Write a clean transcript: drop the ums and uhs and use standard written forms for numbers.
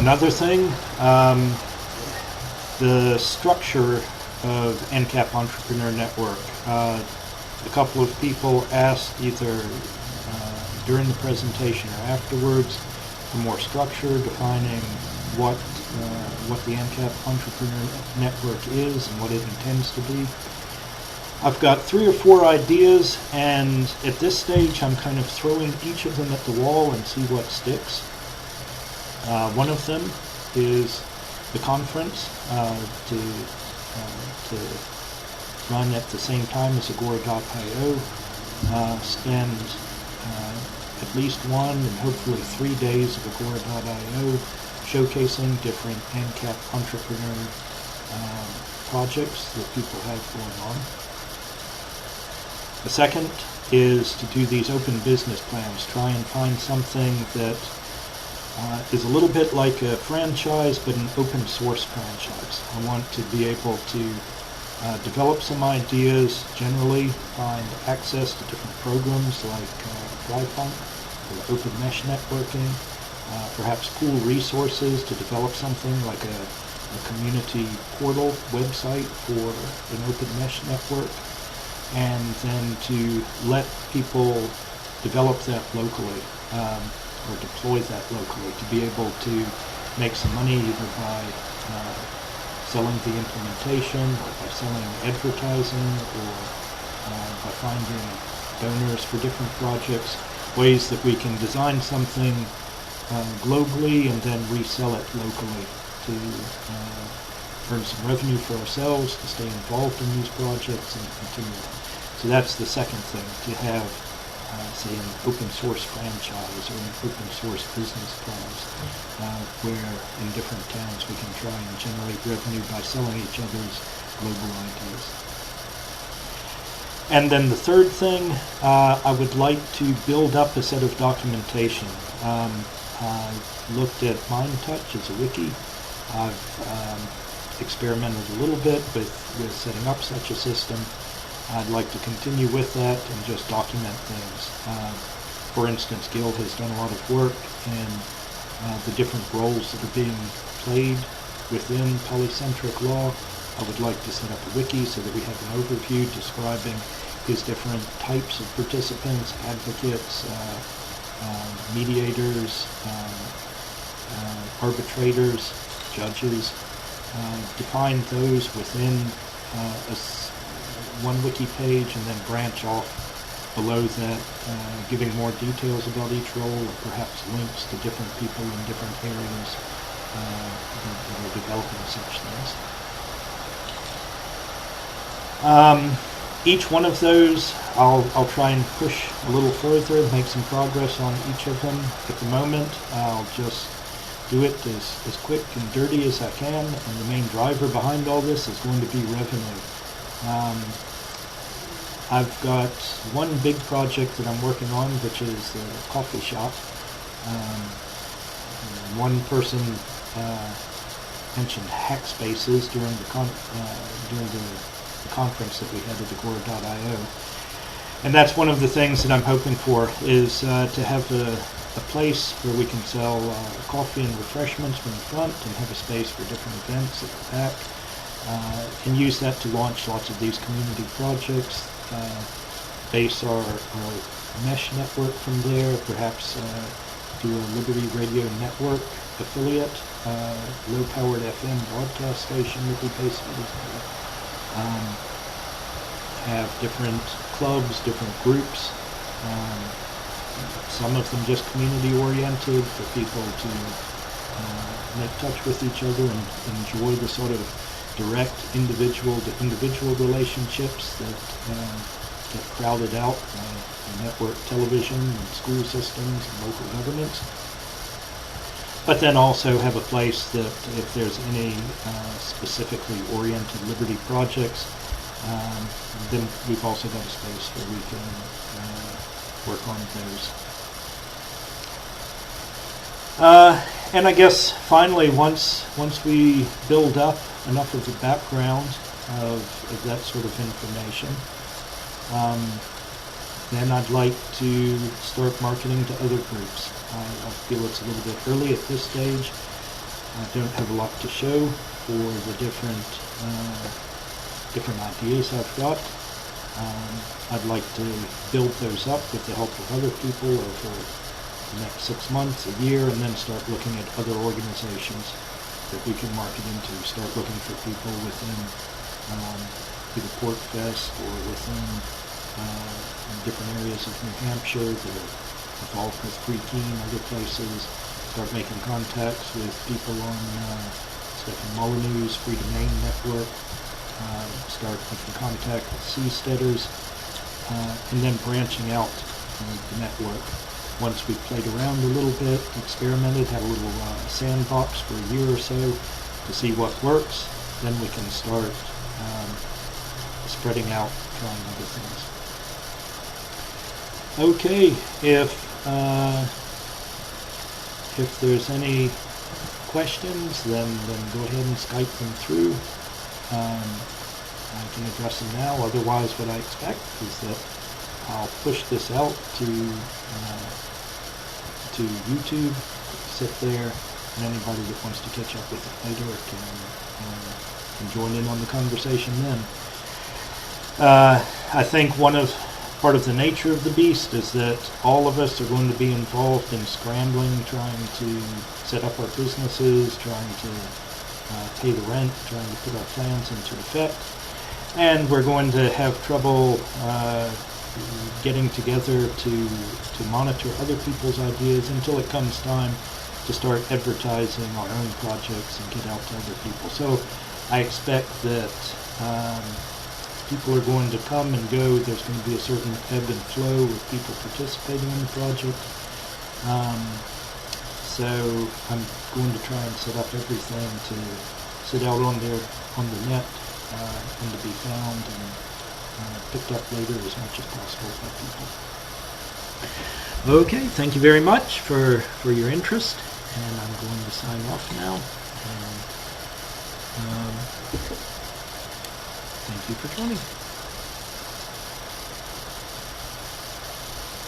Another thing, the structure of AnCap Entrepreneur Network. A couple of people asked either during the presentation or afterwards for more structure, defining what the AnCap Entrepreneur Network is and what it intends to be. I've got 3 or 4 ideas, and at this stage I'm kind of throwing each of them at the wall and see what sticks. One of them is the conference to run at the same time as Agora.io, spend at least 1 and hopefully 3 days of Agora.io showcasing different AnCap entrepreneur projects that people have going on. The second is to do these open business plans, try and find something that is a little bit like a franchise, but an open source franchise. I want to be able to develop some ideas, generally find access to different programs like Flyfunk or open mesh networking, perhaps pool resources to develop something like a community portal website for an open mesh network, and then to let people develop that locally or deploy that locally, to be able to make some money either by selling the implementation or by selling advertising or by finding donors for different projects, ways that we can design something globally and then resell it locally to earn some revenue for ourselves, to stay involved in these projects and continue on. So that's the second thing, to have say an open source franchise or an open source business plans where in different towns we can try and generate revenue by selling each other's global ideas. And then the third thing, I would like to build up a set of documentation. I looked at MindTouch as a wiki. I've experimented a little bit with setting up such a system. I'd like to continue with that and just document things. For instance, Gil has done a lot of work in the different roles that are being played within polycentric law. I would like to set up a wiki so that we have an overview describing his different types of participants, advocates, mediators, arbitrators, judges. Define those within one wiki page and then branch off below that, giving more details about each role or perhaps links to different people in different areas that are developing such things. Each one of those I'll try and push a little further, make some progress on each of them. At the moment I'll just do it as quick and dirty as I can, and the main driver behind all this is going to be revenue. I've got one big project that I'm working on, which is a coffee shop. One person mentioned hack spaces during the conference that we had at Agora.io, and that's one of the things that I'm hoping for, is to have a place where we can sell coffee and refreshments from the front and have a space for different events at the back, and use that to launch lots of these community projects, base our mesh network from there, perhaps do a Liberty Radio Network affiliate, low-powered FM broadcast station that we basically have different clubs, different groups, some of them just community-oriented for people to make touch with each other and enjoy the sort of direct individual-to-individual relationships that get crowded out by network television and school systems and local governments. But then also have a place that if there's any specifically oriented Liberty projects, then we've also got a space where we can work on those. And I guess finally, once we build up enough of the background of that sort of information, then I'd like to start marketing to other groups. I feel it's a little bit early at this stage. I don't have a lot to show for the different ideas I've got. I'd like to build those up with the help of other people over the next 6 months, a year, and then start looking at other organizations that we can market into. Start looking for people within either PortFest or within different areas of New Hampshire that are involved with Free Keen, other places. Start making contacts with people on Stephen Molyneux's Free Domain Network. Start making contact with seasteaders, and then branching out the network. Once we've played around a little bit, experimented, had a little sandbox for a year or so to see what works, then we can start spreading out, trying other things. Okay, if there's any questions, then go ahead and Skype them through. I can address them now. Otherwise, what I expect is that I'll push this out to YouTube, sit there, and anybody that wants to catch up with it later can join in on the conversation then. I think part of the nature of the beast is that all of us are going to be involved in scrambling, trying to set up our businesses, trying to pay the rent, trying to put our plans into effect, and we're going to have trouble getting together to monitor other people's ideas until it comes time to start advertising our own projects and get out to other people. So I expect that people are going to come and go. There's going to be a certain ebb and flow of people participating in the project. So I'm going to try and set up everything to sit out on the net and to be found and picked up later as much as possible by people. Okay, thank you very much for your interest, and I'm going to sign off now. And thank you for joining.